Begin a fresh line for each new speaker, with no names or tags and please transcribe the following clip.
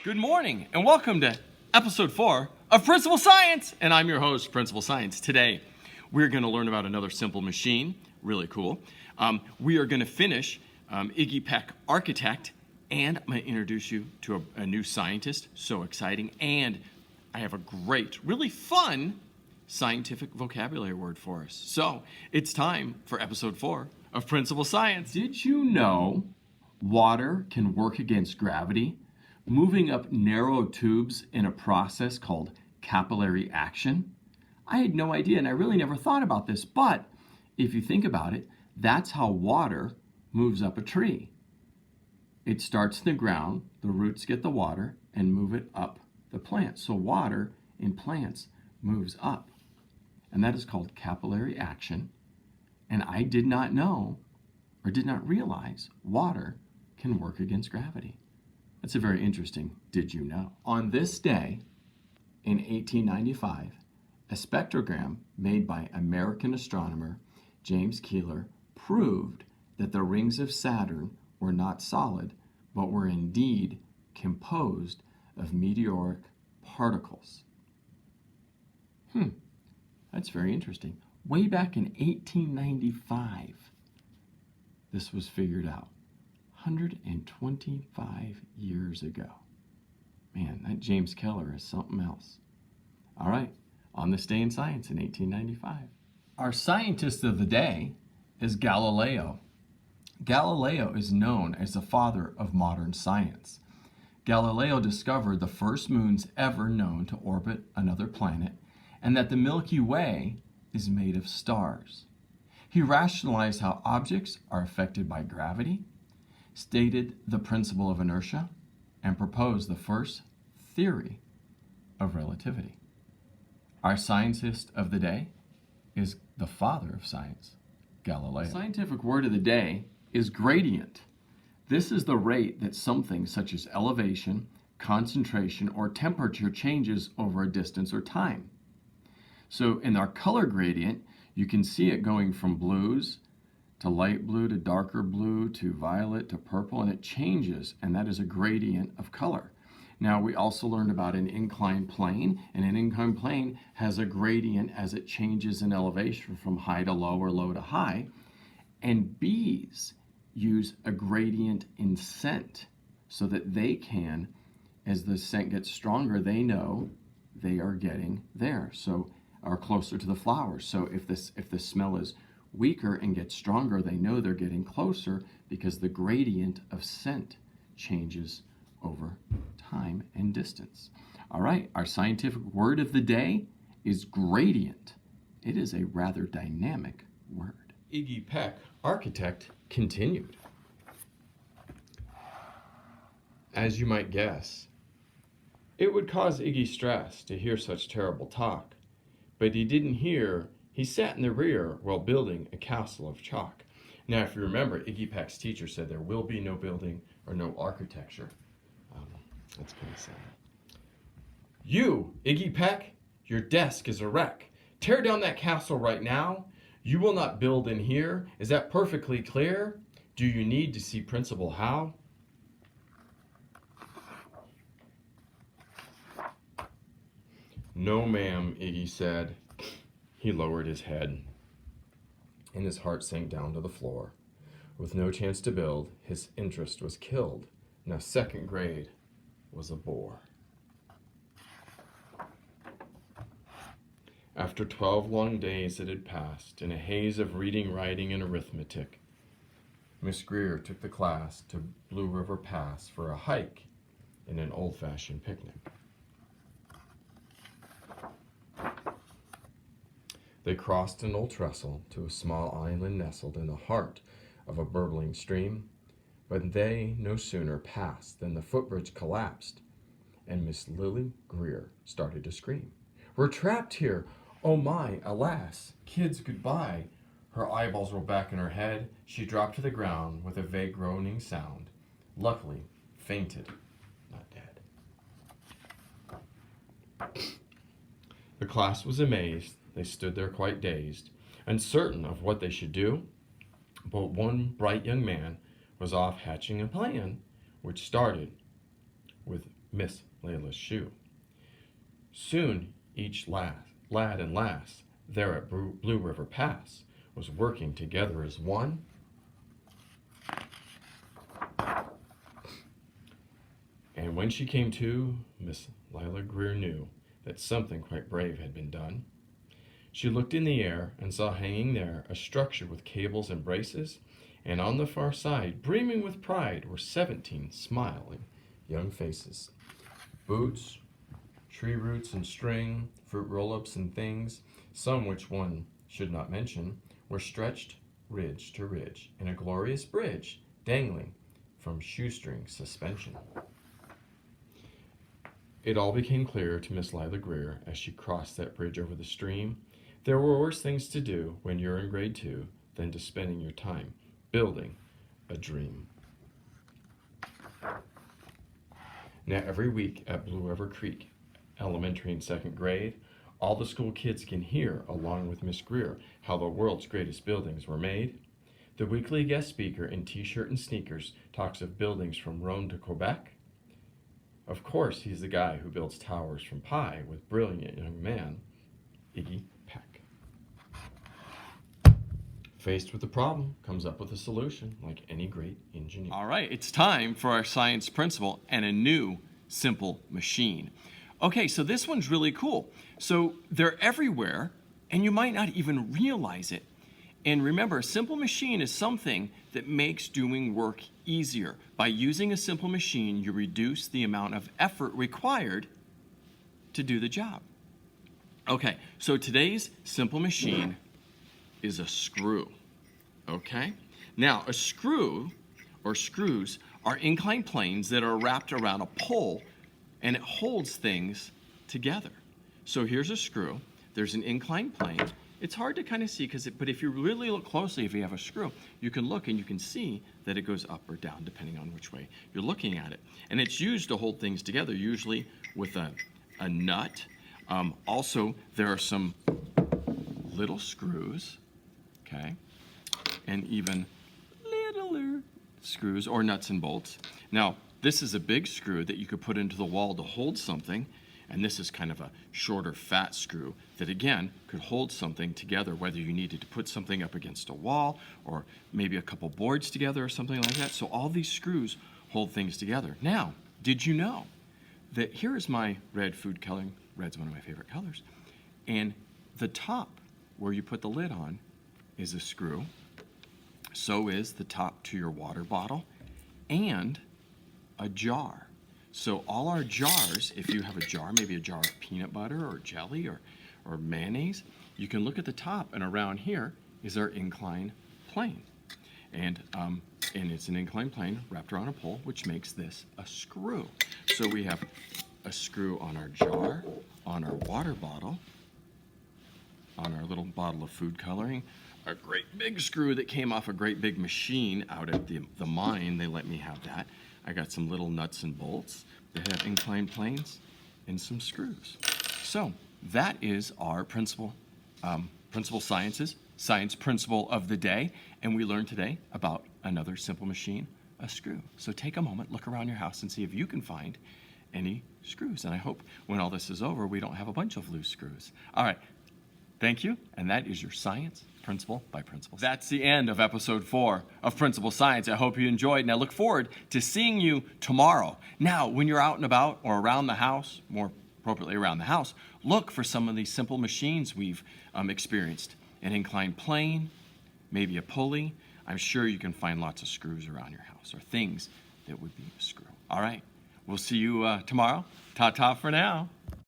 Good morning, and welcome to episode 4 of Principal Science. And I'm your host, Principal Science. Today, we're going to learn about another simple machine. Really cool. We are going to finish Iggy Peck, Architect, and I'm going to introduce you to a new scientist. So exciting. And I have a great, really fun scientific vocabulary word for us. So it's time for episode 4 of Principal Science. Did you know water can work against gravity, moving up narrow tubes in a process called capillary action? I had no idea, and I really never thought about this, but if you think about it, that's how water moves up a tree. It starts in the ground, the roots get the water, and move it up the plant. So water in plants moves up, and that is called capillary action. And I did not know, or did not realize, water can work against gravity. That's a very interesting did you know. On this day in 1895, a spectrogram made by American astronomer James Keeler proved that the rings of Saturn were not solid, but were indeed composed of meteoric particles. That's very interesting. Way back in 1895, this was figured out. 125 years ago. Man, that James Keeler is something else. All right, on this day in science in 1895. Our scientist of the day is Galileo. Galileo is known as the father of modern science. Galileo discovered the first moons ever known to orbit another planet, and that the Milky Way is made of stars. He rationalized how objects are affected by gravity, stated the principle of inertia, and proposed the first theory of relativity. Our scientist of the day is the father of science, Galileo. The scientific word of the day is gradient. This is the rate that something such as elevation, concentration, or temperature changes over a distance or time. So in our color gradient, you can see it going from blues to light blue, to darker blue, to violet, to purple, and it changes, and that is a gradient of color. Now, we also learned about an inclined plane, and an inclined plane has a gradient as it changes in elevation from high to low or low to high, and bees use a gradient in scent so that they can, as the scent gets stronger, they know they are getting there, so are closer to the flowers. So if the smell is weaker and gets stronger, they know they're getting closer because the gradient of scent changes over time and distance. All right, our scientific word of the day is gradient. It is a rather dynamic word. Iggy Peck, Architect, continued. As you might guess, it would cause Iggy stress to hear such terrible talk, but he didn't hear. He sat in the rear while building a castle of chalk. Now, if you remember, Iggy Peck's teacher said there will be no building or no architecture. That's kind of sad. You, Iggy Peck, your desk is a wreck. Tear down that castle right now. You will not build in here. Is that perfectly clear? Do you need to see Principal How? No, ma'am, Iggy said. He lowered his head, and his heart sank down to the floor. With no chance to build, his interest was killed. Now second grade was a bore. After 12 long days that had passed in a haze of reading, writing, and arithmetic, Miss Greer took the class to Blue River Pass for a hike and an old-fashioned picnic. They crossed an old trestle to a small island nestled in the heart of a burbling stream, but they no sooner passed than the footbridge collapsed, and Miss Lily Greer started to scream. "We're trapped here! Oh my, alas! Kids, goodbye!" Her eyeballs rolled back in her head. She dropped to the ground with a vague groaning sound. Luckily, fainted, not dead. The class was amazed. They stood there quite dazed, uncertain of what they should do. But one bright young man was off hatching a plan, which started with
Miss Layla's shoe. Soon each lad and lass there at Blue River Pass was working together as one. And when she came to, Miss Lila Greer knew that something quite brave had been done. She looked in the air and saw hanging there a structure with cables and braces, and on the far side, brimming with pride, were 17 smiling young faces. Boots, tree roots and string, fruit roll-ups and things, some which one should not mention, were stretched ridge to ridge in a glorious bridge dangling from shoestring suspension. It all became clear to Miss Lila Greer as she crossed that bridge over the stream. There were worse things to do when you're in grade 2 than to spending your time building a dream. Now every week at Blue River Creek Elementary and 2nd grade, all the school kids can hear, along with Miss Greer, how the world's greatest buildings were made. The weekly guest speaker in t-shirt and sneakers talks of buildings from Rome to Quebec. Of course, he's the guy who builds towers from pie with brilliant young man, Iggy Peck. Faced with a problem, comes up with a solution, like any great engineer.
All right, it's time for our science principle and a new simple machine. Okay, so this one's really cool. So they're everywhere, and you might not even realize it. And remember, a simple machine is something that makes doing work easier. By using a simple machine, you reduce the amount of effort required to do the job. Okay, so today's simple machine is a screw. Okay? Now, a screw or screws are inclined planes that are wrapped around a pole, and it holds things together. So here's a screw. There's an inclined plane. It's hard to kind of see, but if you really look closely, if you have a screw, you can look and you can see that it goes up or down depending on which way you're looking at it. And it's used to hold things together, usually with a nut. Also, there are some little screws, okay, and even littler screws or nuts and bolts. Now, this is a big screw that you could put into the wall to hold something. And this is kind of a shorter, fat screw that, again, could hold something together, whether you needed to put something up against a wall or maybe a couple boards together or something like that. So all these screws hold things together. Now, did you know that here is my red food coloring? Red's one of my favorite colors. And the top, where you put the lid on, is a screw. So is the top to your water bottle and a jar. So all our jars, if you have a jar, maybe a jar of peanut butter or jelly or mayonnaise, you can look at the top, and around here is our inclined plane. And it's an inclined plane wrapped around a pole, which makes this a screw. So we have a screw on our jar, on our water bottle, on our little bottle of food coloring, a great big screw that came off a great big machine out at the mine. They let me have that. I got some little nuts and bolts that have inclined planes and some screws. So that is our principal science principle of the day. And we learned today about another simple machine, a screw. So take a moment, look around your house and see if you can find any screws. And I hope when all this is over, we don't have a bunch of loose screws. All right. Thank you. And that is your science principle by principle. That's the end of episode 4 of Principal Science. I hope you enjoyed, and I look forward to seeing you tomorrow. Now, when you're out and about or around the house, more appropriately around the house, look for some of these simple machines we've experienced. An inclined plane, maybe a pulley. I'm sure you can find lots of screws around your house or things that would be a screw. All right. We'll see you tomorrow. Ta-ta for now.